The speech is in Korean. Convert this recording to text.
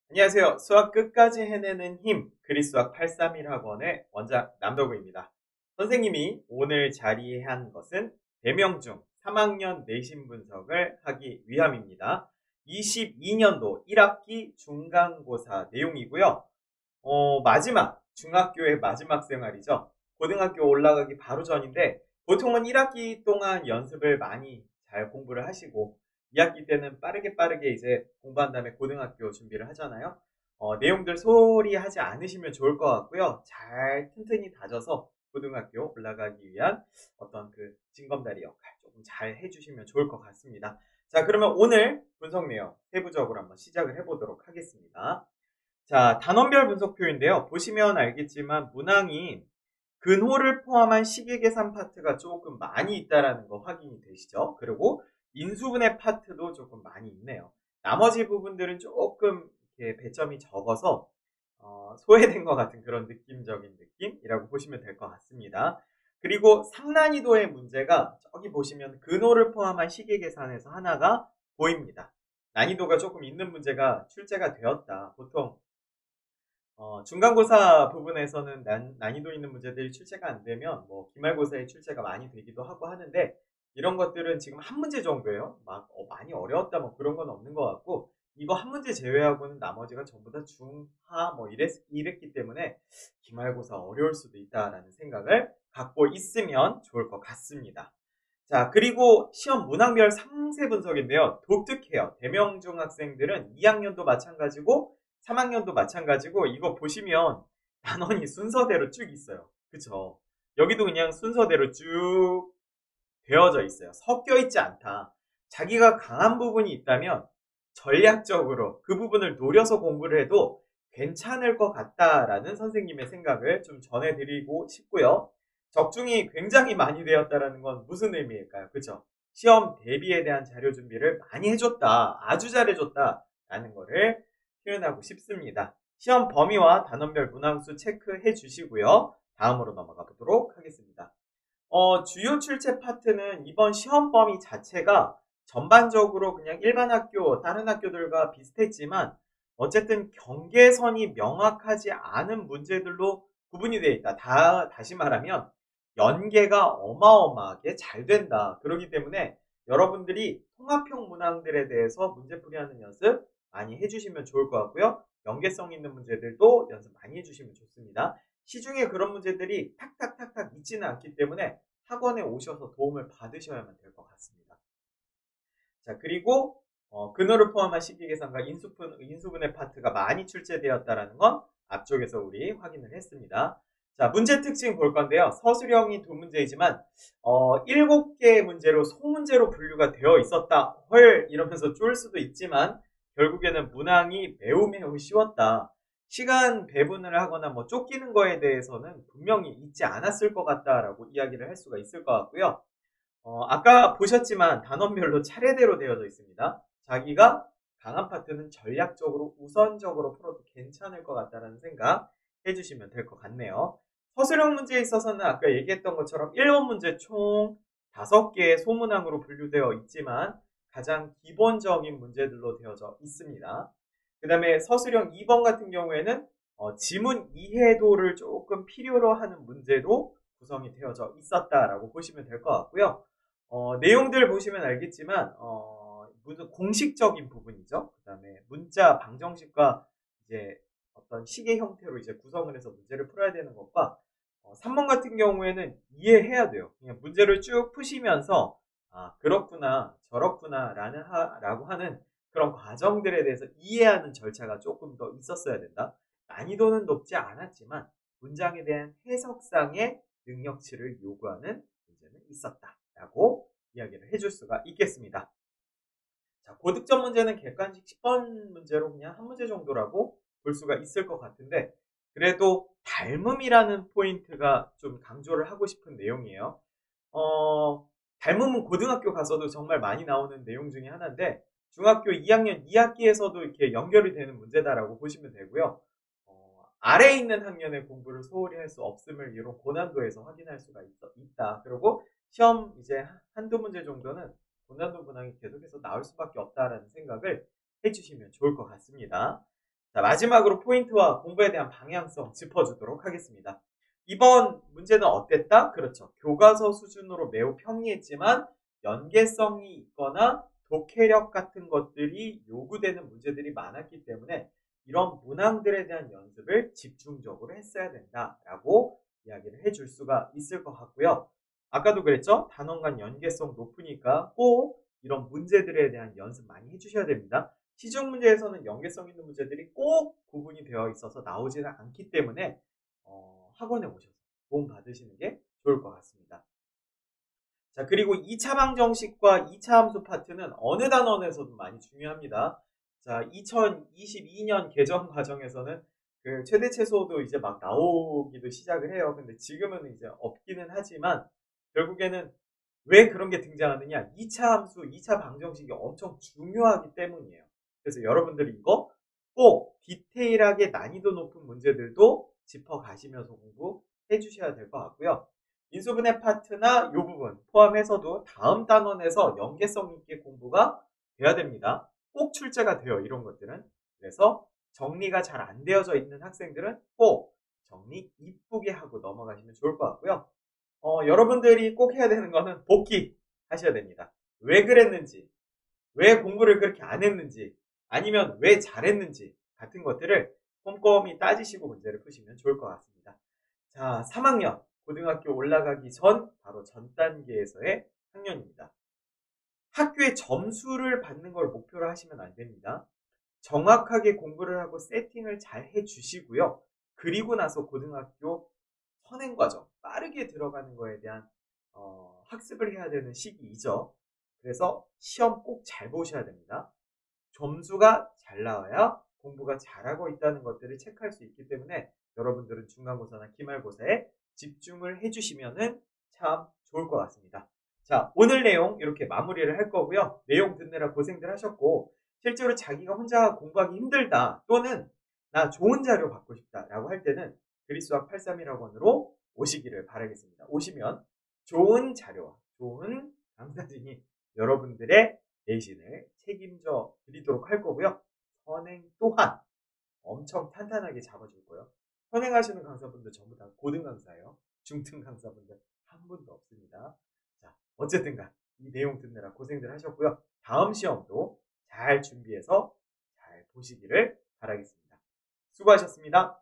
안녕하세요. 수학 끝까지 해내는 힘, 그리수학 831 학원의 원장 남도구입니다. 선생님이 오늘 자리한 것은 대명 중 3학년 내신 분석을 하기 위함입니다. 22년도 1학기 중간고사 내용이고요. 마지막, 중학교의 마지막 생활이죠. 고등학교 올라가기 바로 전인데 보통은 1학기 동안 연습을 많이 잘 공부를 하시고 2학기 때는 빠르게 이제 공부한 다음에 고등학교 준비를 하잖아요. 내용들 소홀히 하지 않으시면 좋을 것 같고요. 잘 튼튼히 다져서 고등학교 올라가기 위한 어떤 그 징검다리 역할 조금 잘 해주시면 좋을 것 같습니다. 자, 그러면 오늘 분석 내용 세부적으로 한번 시작을 해보도록 하겠습니다. 자, 단원별 분석표인데요. 보시면 알겠지만 문항이 근호를 포함한 식의계산 파트가 조금 많이 있다라는 거 확인이 되시죠? 그리고 인수분해 파트도 조금 많이 있네요. 나머지 부분들은 조금 이렇게 배점이 적어서 소외된 것 같은 그런 느낌적인 느낌이라고 보시면 될 것 같습니다. 그리고 상난이도의 문제가 저기 보시면 근호를 포함한 식의계산에서 하나가 보입니다. 난이도가 조금 있는 문제가 출제가 되었다. 보통 중간고사 부분에서는 난이도 있는 문제들이 출제가 안 되면 뭐 기말고사에 출제가 많이 되기도 하고 하는데 이런 것들은 지금 한 문제 정도예요. 막 많이 어려웠다 뭐 그런 건 없는 것 같고 이거 한 문제 제외하고는 나머지가 전부 다 중하 뭐 이랬기 때문에 기말고사 어려울 수도 있다라는 생각을 갖고 있으면 좋을 것 같습니다. 자, 그리고 시험 문항별 상세 분석인데요. 독특해요. 대명중 학생들은 2학년도 마찬가지고 3학년도 마찬가지고 이거 보시면 단원이 순서대로 쭉 있어요. 그쵸? 여기도 그냥 순서대로 쭉 되어져 있어요. 섞여 있지 않다. 자기가 강한 부분이 있다면 전략적으로 그 부분을 노려서 공부를 해도 괜찮을 것 같다라는 선생님의 생각을 좀 전해드리고 싶고요. 적중이 굉장히 많이 되었다라는 건 무슨 의미일까요? 그죠? 시험 대비에 대한 자료 준비를 많이 해줬다. 아주 잘해줬다라는 거를 표현하고 싶습니다. 시험 범위와 단원별 문항수 체크해 주시고요. 다음으로 넘어가 보도록 하겠습니다. 주요 출제 파트는 이번 시험 범위 자체가 전반적으로 그냥 일반 학교, 다른 학교들과 비슷했지만 어쨌든 경계선이 명확하지 않은 문제들로 구분이 되어 있다. 다시 말하면 연계가 어마어마하게 잘 된다. 그렇기 때문에 여러분들이 통합형 문항들에 대해서 문제풀이하는 연습 많이 해주시면 좋을 것 같고요. 연계성 있는 문제들도 연습 많이 해주시면 좋습니다. 시중에 그런 문제들이 탁탁탁탁 있지는 않기 때문에 학원에 오셔서 도움을 받으셔야만 될 것 같습니다. 자, 그리고 근호를 포함한 식기계산과 인수분해 파트가 많이 출제되었다는 건 앞쪽에서 우리 확인을 했습니다. 자, 문제 특징 볼 건데요. 서술형이 두 문제이지만 7개의 문제로 소문제로 분류가 되어 있었다. 헐 이러면서 쫄 수도 있지만 결국에는 문항이 매우 쉬웠다. 시간 배분을 하거나 뭐 쫓기는 거에 대해서는 분명히 있지 않았을 것 같다라고 이야기를 할 수가 있을 것 같고요. 아까 보셨지만 단원별로 차례대로 되어져 있습니다. 자기가 강한 파트는 전략적으로 우선적으로 풀어도 괜찮을 것 같다는 생각 해주시면 될 것 같네요. 서술형 문제에 있어서는 아까 얘기했던 것처럼 1번 문제 총 5개의 소문항으로 분류되어 있지만 가장 기본적인 문제들로 되어져 있습니다. 그 다음에 서술형 2번 같은 경우에는 지문 이해도를 조금 필요로 하는 문제로 구성이 되어져 있었다라고 보시면 될 것 같고요. 내용들 보시면 알겠지만 무슨 공식적인 부분이죠. 그 다음에 문자 방정식과 이제 어떤 식의 형태로 이제 구성을 해서 문제를 풀어야 되는 것과 3번 같은 경우에는 이해해야 돼요. 그냥 문제를 쭉 푸시면서 아 그렇구나 저렇구나 라고 하는 그런 과정들에 대해서 이해하는 절차가 조금 더 있었어야 된다. 난이도는 높지 않았지만 문장에 대한 해석상의 능력치를 요구하는 문제는 있었다라고 이야기를 해줄 수가 있겠습니다. 자, 고득점 문제는 객관식 10번 문제로 그냥 한 문제 정도라고 볼 수가 있을 것 같은데 그래도 닮음이라는 포인트가 좀 강조를 하고 싶은 내용이에요. 닮음은 고등학교 가서도 정말 많이 나오는 내용 중에 하나인데 중학교 2학년 2학기에서도 이렇게 연결이 되는 문제다라고 보시면 되고요. 아래에 있는 학년의 공부를 소홀히 할 수 없음을 이런 고난도에서 확인할 수가 있다. 그리고 시험 이제 한두 문제 정도는 고난도 문항이 계속해서 나올 수밖에 없다라는 생각을 해주시면 좋을 것 같습니다. 자, 마지막으로 포인트와 공부에 대한 방향성 짚어주도록 하겠습니다. 이번 문제는 어땠다? 그렇죠. 교과서 수준으로 매우 평이했지만 연계성이 있거나 독해력 같은 것들이 요구되는 문제들이 많았기 때문에 이런 문항들에 대한 연습을 집중적으로 했어야 된다라고 이야기를 해줄 수가 있을 것 같고요. 아까도 그랬죠? 단원 연계성 높으니까 꼭 이런 문제들에 대한 연습 많이 해주셔야 됩니다. 시중 문제에서는 연계성 있는 문제들이 꼭 구분이 되어 있어서 나오지는 않기 때문에 학원에 오셔서 도움 받으시는 게 좋을 것 같습니다. 자, 그리고 2차 방정식과 2차 함수 파트는 어느 단원에서도 많이 중요합니다. 자, 2022년 개정 과정에서는 그 최대 최소도 이제 막 나오기도 시작을 해요. 근데 지금은 이제 없기는 하지만 결국에는 왜 그런 게 등장하느냐? 2차 함수, 2차 방정식이 엄청 중요하기 때문이에요. 그래서 여러분들이 이거 꼭 디테일하게 난이도 높은 문제들도 짚어가시면서 공부해 주셔야 될 것 같고요. 인수분해 파트나 이 부분 포함해서도 다음 단원에서 연계성 있게 공부가 돼야 됩니다. 꼭 출제가 돼요, 이런 것들은. 그래서 정리가 잘 안 되어져 있는 학생들은 꼭 정리 이쁘게 하고 넘어가시면 좋을 것 같고요. 여러분들이 꼭 해야 되는 거는 복기 하셔야 됩니다. 왜 그랬는지, 왜 공부를 그렇게 안 했는지, 아니면 왜 잘했는지 같은 것들을 꼼꼼히 따지시고 문제를 푸시면 좋을 것 같습니다. 자, 3학년 고등학교 올라가기 전 바로 전 단계에서의 학년입니다. 학교에 점수를 받는 걸 목표로 하시면 안 됩니다. 정확하게 공부를 하고 세팅을 잘 해주시고요. 그리고 나서 고등학교 선행과정, 빠르게 들어가는 거에 대한 학습을 해야 되는 시기이죠. 그래서 시험 꼭 잘 보셔야 됩니다. 점수가 잘 나와야 공부가 잘하고 있다는 것들을 체크할 수 있기 때문에 여러분들은 중간고사나 기말고사에 집중을 해주시면 참 좋을 것 같습니다. 자, 오늘 내용 이렇게 마무리를 할 거고요. 내용 듣느라 고생들 하셨고 실제로 자기가 혼자 공부하기 힘들다 또는 나 좋은 자료 받고 싶다 라고 할 때는 그리스학 831학원으로 오시기를 바라겠습니다. 오시면 좋은 자료와 좋은 강사진이 여러분들의 내신을 책임져 드리도록 할 거고요. 선행 또한 엄청 탄탄하게 잡아줄 거예요. 선행하시는 강사분들 전부 다 고등 강사예요. 중등 강사분들 한 분도 없습니다. 자, 어쨌든 간 이 내용 듣느라 고생들 하셨고요. 다음 시험도 잘 준비해서 잘 보시기를 바라겠습니다. 수고하셨습니다.